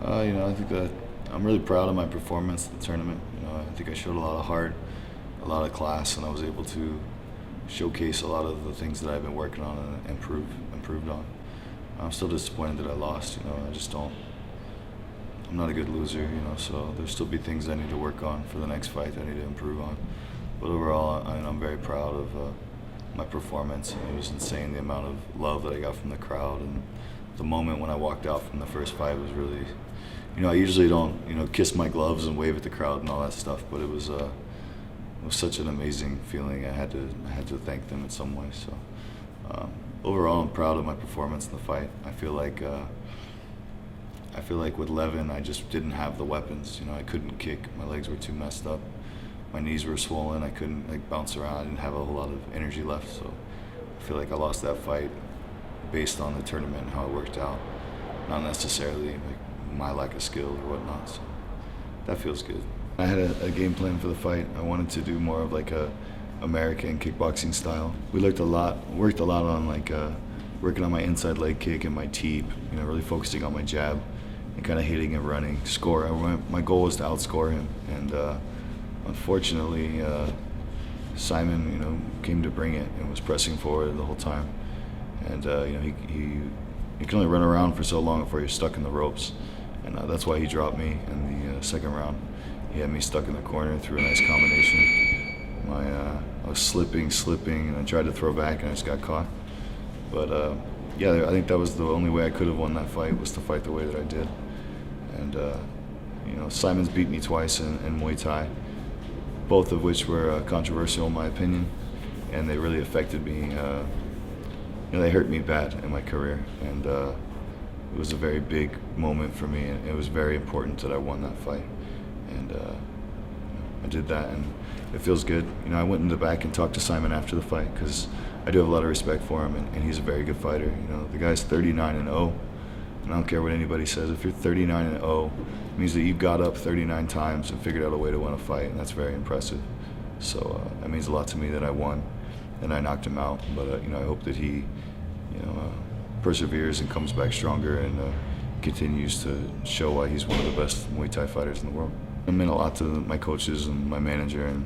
I think that I'm really proud of my performance in the tournament. I think I showed a lot of heart, a lot of class, and I was able to showcase a lot of the things that I've been working on and improved on. I'm still disappointed that I lost. I just don't. I'm not a good loser. So there'll still be things I need to work on for the next fight that I need to improve on. But overall, I'm very proud of my performance. It was insane the amount of love that I got from the crowd, and the moment when I walked out from the first fight was really. I usually don't, kiss my gloves and wave at the crowd and all that stuff, but it was such an amazing feeling. I had to thank them in some way. So overall, I'm proud of my performance in the fight. I feel like with Levin, I just didn't have the weapons. I couldn't kick. My legs were too messed up. My knees were swollen. I couldn't bounce around. I didn't have a whole lot of energy left. So I feel like I lost that fight based on the tournament and how it worked out, not necessarily my lack of skill or whatnot. So that feels good. I had a game plan for the fight. I wanted to do more of a American kickboxing style. We worked a lot on working on my inside leg kick and my teep, really focusing on my jab and kind of hitting and running, score. My goal was to outscore him, and unfortunately, Simon, came to bring it and was pressing forward the whole time. And he can only run around for so long before you're stuck in the ropes, and that's why he dropped me in the second round. He had me stuck in the corner through a nice combination. I was slipping, and I tried to throw back, and I just got caught. But I think that was the only way I could have won that fight, was to fight the way that I did. And Simon's beat me twice in Muay Thai, both of which were controversial in my opinion, and they really affected me. They hurt me bad in my career, and it was a very big moment for me, and it was very important that I won that fight. And I did that, and it feels good. I went in the back and talked to Simon after the fight, because I do have a lot of respect for him, and he's a very good fighter. The guy's 39-0, and I don't care what anybody says. If you're 39-0, it means that you got up 39 times and figured out a way to win a fight, and that's very impressive. So that means a lot to me that I won, and I knocked him out. But I hope that he, perseveres and comes back stronger and continues to show why he's one of the best Muay Thai fighters in the world. It meant a lot to my coaches and my manager and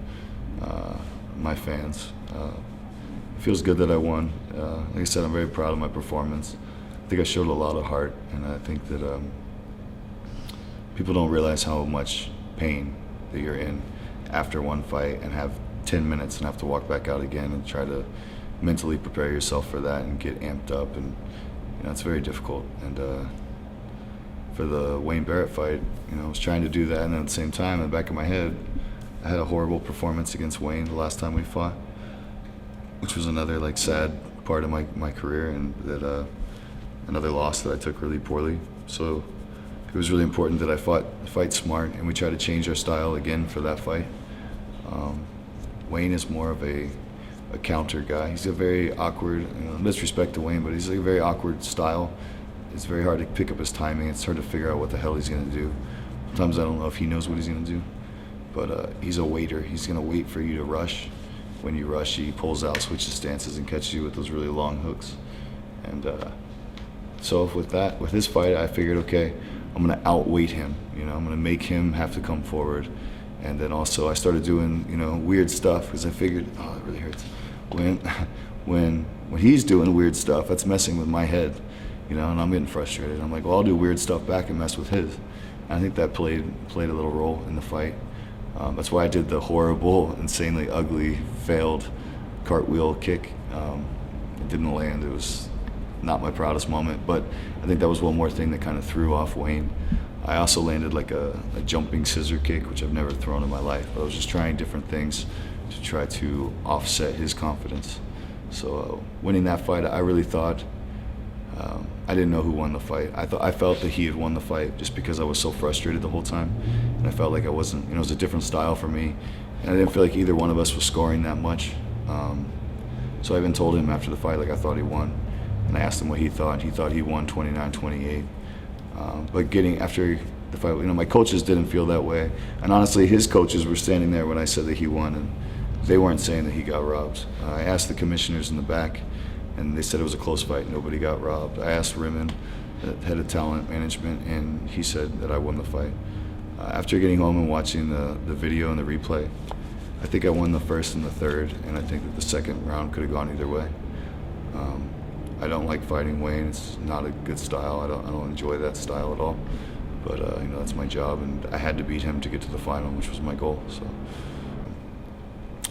my fans. It feels good that I won. Like I said, I'm very proud of my performance. I think I showed a lot of heart, and I think that people don't realize how much pain that you're in after one fight and have 10 minutes and have to walk back out again and try to mentally prepare yourself for that and get amped up, and it's very difficult. And for the Wayne Barrett fight, I was trying to do that, and at the same time, in the back of my head, I had a horrible performance against Wayne the last time we fought, which was another sad part of my career, and that another loss that I took really poorly. So it was really important that I fight smart, and we try to change our style again for that fight. Wayne is more of a counter guy. He's a very awkward, disrespect to Wayne, but he's a very awkward style. It's very hard to pick up his timing. It's hard to figure out what the hell he's going to do. Sometimes I don't know if he knows what he's going to do. But he's a waiter. He's going to wait for you to rush. When you rush, he pulls out, switches stances, and catches you with those really long hooks. And so with his fight, I figured, okay, I'm going to outweight him. I'm going to make him have to come forward. And then also I started doing, weird stuff, because I figured, oh, it really hurts. When he's doing weird stuff, that's messing with my head, and I'm getting frustrated. I'm like, well, I'll do weird stuff back and mess with his. And I think that played a little role in the fight. That's why I did the horrible, insanely ugly, failed cartwheel kick. It didn't land. It was not my proudest moment, but I think that was one more thing that kind of threw off Wayne. I also landed a jumping scissor kick, which I've never thrown in my life. But I was just trying different things to try to offset his confidence. So winning that fight, I really thought, I didn't know who won the fight. I felt that he had won the fight just because I was so frustrated the whole time. And I felt like I wasn't, it was a different style for me. And I didn't feel like either one of us was scoring that much. So I even told him after the fight, I thought he won. And I asked him what he thought. He thought he won 29-28. But getting after the fight, my coaches didn't feel that way. And honestly, his coaches were standing there when I said that he won, and they weren't saying that he got robbed. I asked the commissioners in the back, and they said it was a close fight. Nobody got robbed. I asked Rimmon, the head of talent management, and he said that I won the fight. After getting home and watching the video and the replay, I think I won the first and the third, and I think that the second round could have gone either way. I don't like fighting Wayne. It's not a good style. I don't enjoy that style at all. But that's my job, and I had to beat him to get to the final, which was my goal. So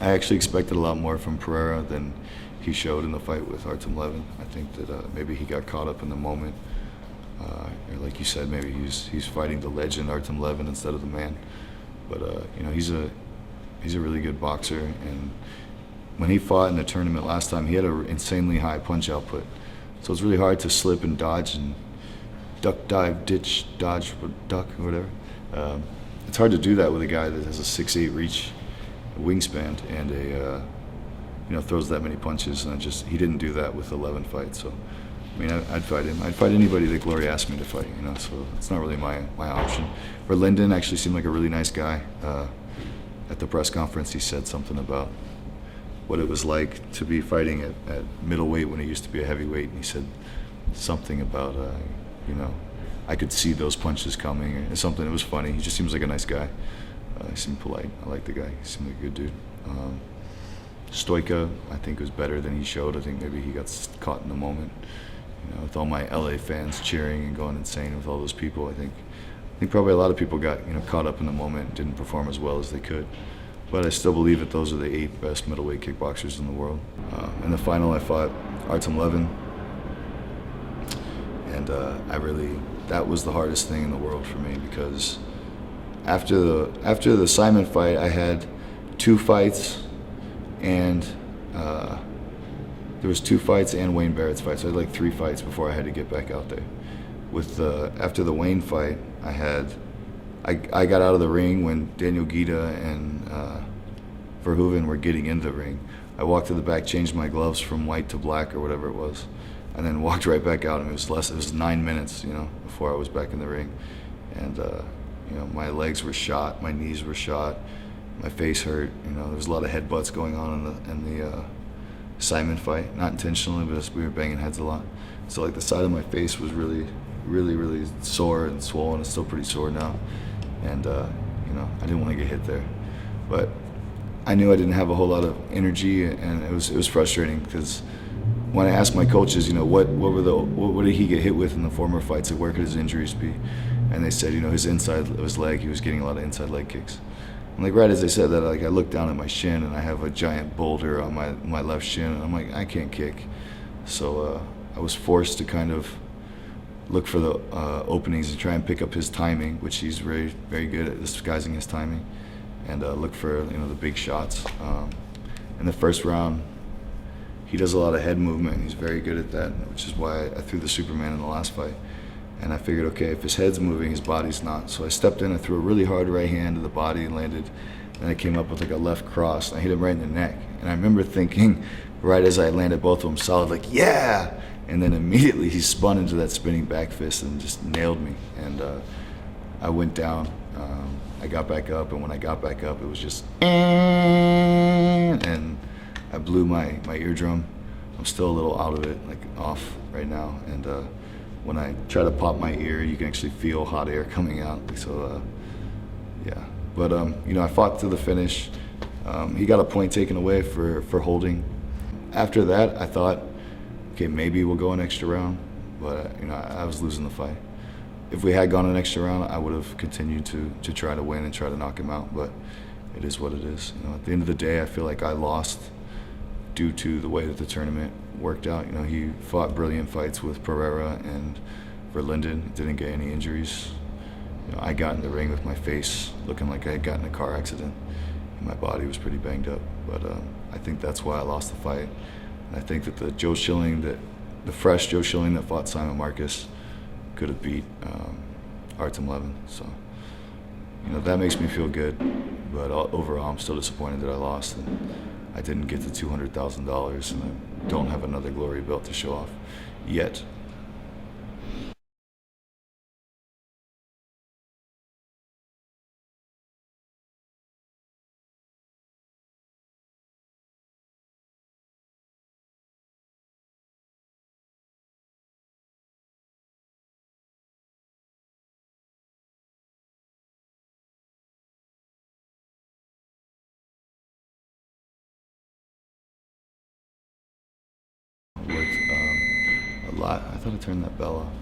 I actually expected a lot more from Pereira than he showed in the fight with Artem Levin. I think that maybe he got caught up in the moment. Or like you said, maybe he's fighting the legend Artem Levin instead of the man. But he's a really good boxer, and when he fought in the tournament last time, he had an insanely high punch output. So it's really hard to slip and dodge and duck, dive, ditch, dodge, duck, or whatever. It's hard to do that with a guy that has a 6'8" reach, a wingspan, and throws that many punches. And he didn't do that with the Levin fight. So I mean, I'd fight him. I'd fight anybody that Glory asked me to fight. So it's not really my option. Linden actually seemed like a really nice guy. At the press conference, he said something about what it was like to be fighting at middleweight when he used to be a heavyweight. And he said something about, I could see those punches coming or something. It was funny. He just seems like a nice guy. He seemed polite. I like the guy. He seemed like a good dude. Stoica, I think, was better than he showed. I think maybe he got caught in the moment. With all my LA fans cheering and going insane with all those people, I think probably a lot of people got caught up in the moment and didn't perform as well as they could. But I still believe that those are the 8 best middleweight kickboxers in the world. In the final, I fought Artem Levin, and that was the hardest thing in the world for me, because after the Simon fight, I had 2 fights, and there was 2 fights and Wayne Barrett's fight, so I had like 3 fights before I had to get back out there. After the Wayne fight, I got out of the ring when Daniel Guida and Verhoeven were getting into the ring. I walked to the back, changed my gloves from white to black or whatever it was, and then walked right back out. And it was 9 minutes, before I was back in the ring. And my legs were shot, my knees were shot, my face hurt. There was a lot of headbutts going on in the Simon fight, not intentionally, but we were banging heads a lot. So like the side of my face was really, really, really sore and swollen. It's still pretty sore now, and I didn't want to get hit there, but I knew I didn't have a whole lot of energy, and it was frustrating, because when I asked my coaches, what did he get hit with in the former fights? Like, where could his injuries be? And they said, his leg, he was getting a lot of inside leg kicks. And like right as they said that, like I looked down at my shin, and I have a giant boulder on my left shin, and I'm like, I can't kick. So I was forced to kind of look for the openings and try and pick up his timing, which he's very, very good at disguising his timing, and look for the big shots. In the first round, he does a lot of head movement. He's very good at that, which is why I threw the Superman in the last fight. And I figured, okay, if his head's moving, his body's not. So I stepped in and threw a really hard right hand to the body and landed. And I came up with like a left cross, and I hit him right in the neck. And I remember thinking, right as I landed both of them solid, like, yeah! And then immediately he spun into that spinning back fist and just nailed me. And I went down. I got back up, and when I got back up, it was just, and I blew my eardrum. I'm still a little out of it, like off right now. And when I try to pop my ear, you can actually feel hot air coming out. So yeah, but I fought to the finish. He got a point taken away for holding. After that, I thought, okay, maybe we'll go an extra round, but I was losing the fight. If we had gone an extra round, I would have continued to try to win and try to knock him out, but it is what it is. At the end of the day, I feel like I lost due to the way that the tournament worked out. He fought brilliant fights with Pereira and Verlinden, didn't get any injuries. I got in the ring with my face looking like I had gotten in a car accident, and my body was pretty banged up, but I think that's why I lost the fight. And I think that the fresh Joe Schilling that fought Simon Marcus could have beat Artem Levin. So, that makes me feel good, but overall I'm still disappointed that I lost, and I didn't get the $200,000, and I don't have another Glory belt to show off yet. a lot. I thought I turned that bell off.